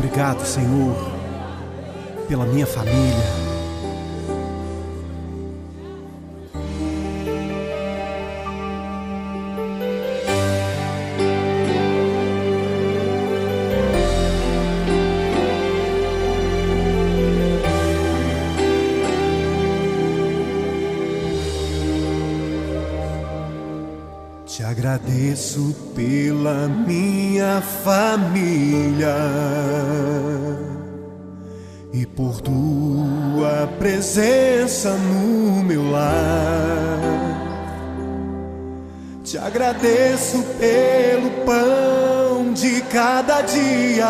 Obrigado, Senhor, pela minha família. Te agradeço pela minha família e por tua presença no meu lar. Te agradeço pelo pão de cada dia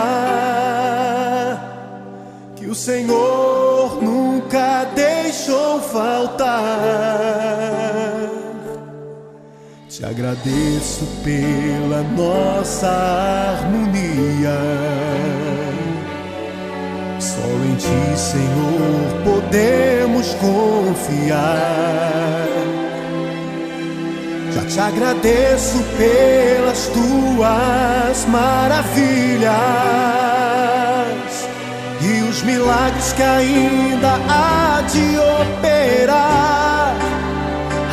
que o Senhor nunca deixou faltar. Te agradeço pela nossa harmonia. Só em Ti, Senhor, podemos confiar. Já te agradeço pelas Tuas maravilhas e os milagres que ainda há de operar.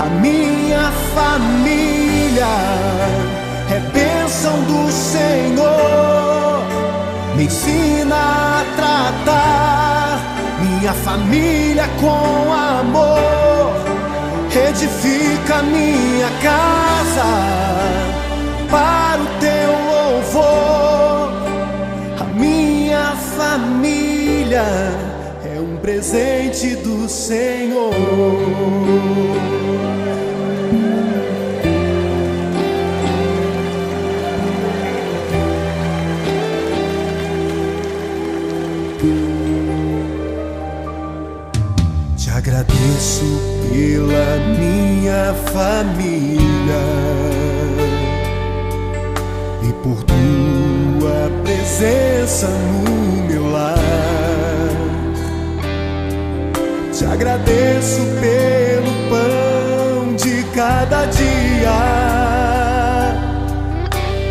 A minha família é bênção do Senhor. Me ensina a tratar minha família com amor. Edifica minha casa para o Teu louvor. A minha família é um presente do Senhor. Te agradeço pela minha família e por Tua presença no meu lar. Te agradeço pelo pão de cada dia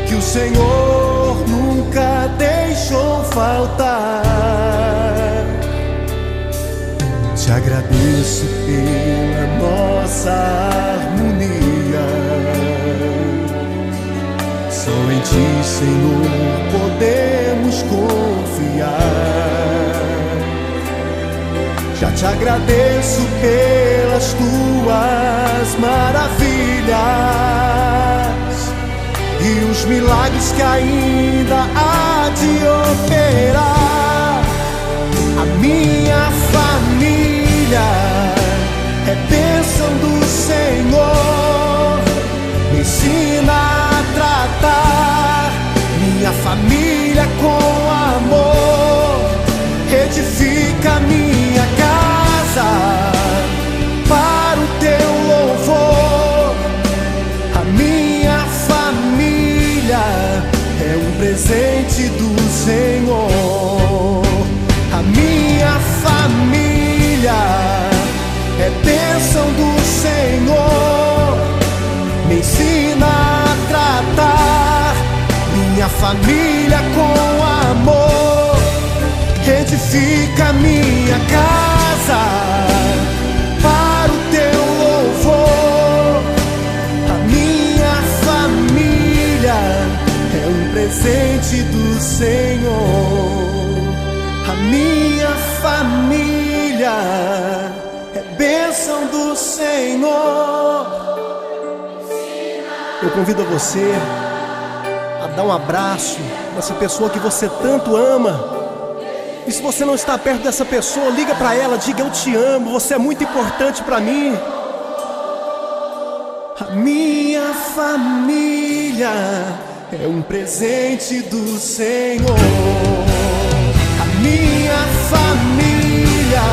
que o Senhor nunca deixou faltar. Te agradeço pela nossa harmonia. Só em Ti, Senhor, podemos confiar. Já te agradeço pelas Tuas maravilhas e os milagres que ainda há de operar. A minha família é bênção do Senhor. Me ensina a tratar minha família com amor. Edifica minha casa para o Teu louvor. A minha família é um presente do Senhor. A minha família é bênção do Senhor. Me ensina a tratar minha família com amor. Edifica minha casa para o Teu louvor. A minha família é um presente do Senhor. A minha família é bênção do Senhor. Eu convido você a dar um abraço nessa pessoa que você tanto ama. E se você não está perto dessa pessoa, liga para ela, diga: eu te amo, você é muito importante para mim. A minha família é um presente do Senhor. A minha família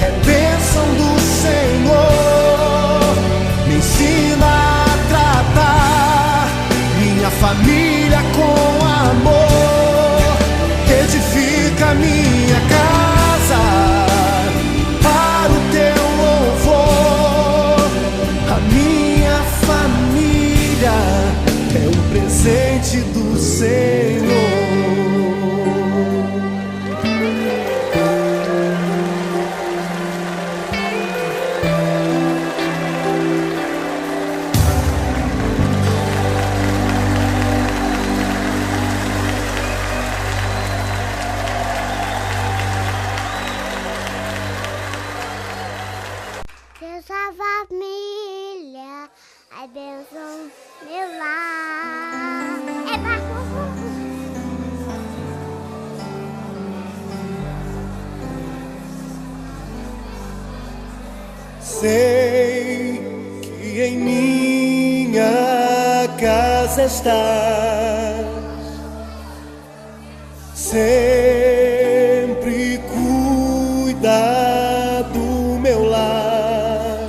é bênção do Senhor. Me ensina a tratar minha família com amor. Edifica minha casa para o Teu louvor. A minha família é um presente do Senhor. abençoe meu lar. É pra... Sei que em minha casa estás, sempre cuida do meu lar.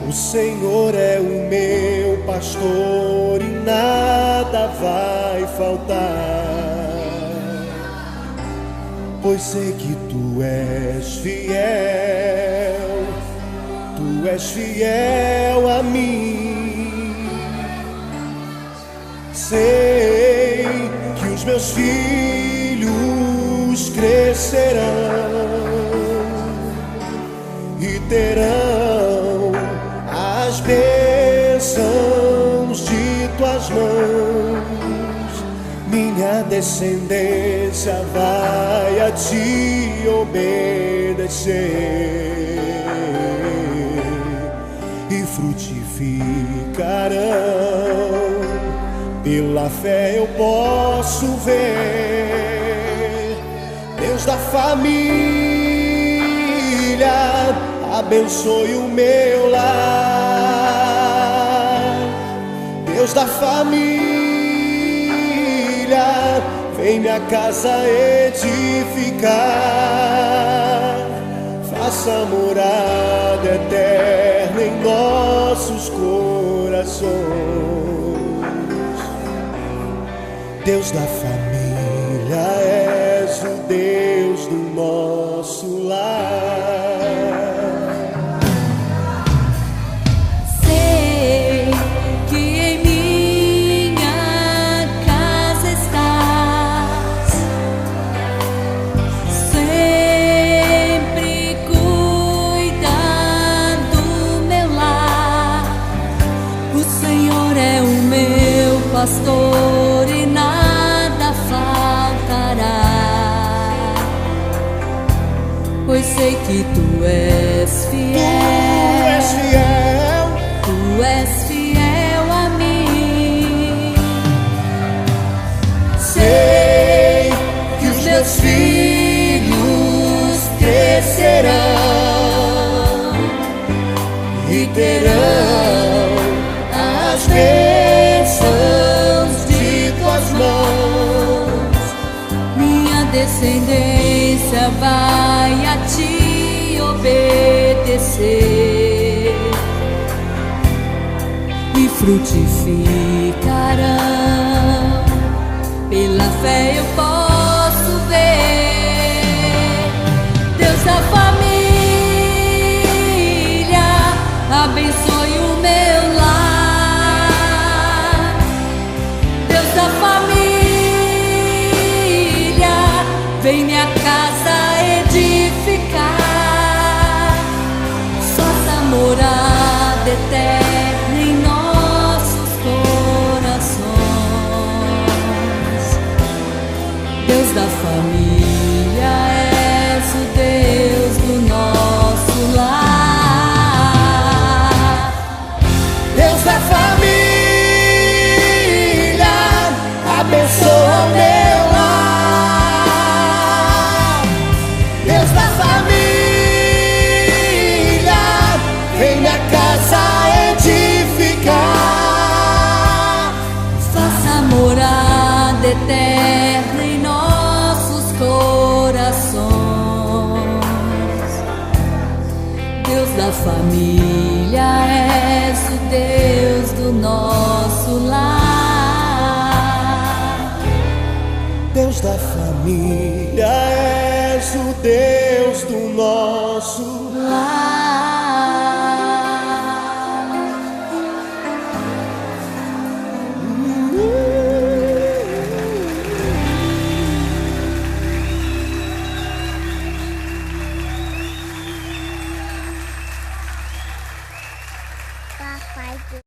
O Senhor é o meu pastor e nada vai faltar, pois sei que tu és fiel. Tu és fiel a mim. Sei que os meus filhos crescerão e terão as bênçãos de tuas mãos. Minha descendência vai a ti obedecer e frutificarão. Pela fé eu posso ver. Deus da família, abençoe o meu lar. Deus da família, vem minha casa edificar. Faça morada eterna em nossos corações. Deus da família, és o Deus do nosso lar. Sei que em minha casa estás, sempre cuidando do meu lar. O Senhor é o meu pastor e nada faltará, pois sei que tu és fiel. Tu és fiel a mim. Sei que os meus filhos crescerão e terão as bênçãos de tuas mãos. Minha descendência vai a ti obedecer e frutificarão. Pela fé eu posso ver. Deus da família, abençoe o meu lar. Deus da família, vem minha casa edificar. Faça morada eterna em nossos corações. Deus da família, és o Deus do nosso lar. Deus da família, abençoa o meu lar. Deus da família, vem minha casa edificar. Faça morada eterna em nossos corações. Deus da família, és o Deus do nosso lar. Deus da família, és o Deus do nosso Lar. Papai.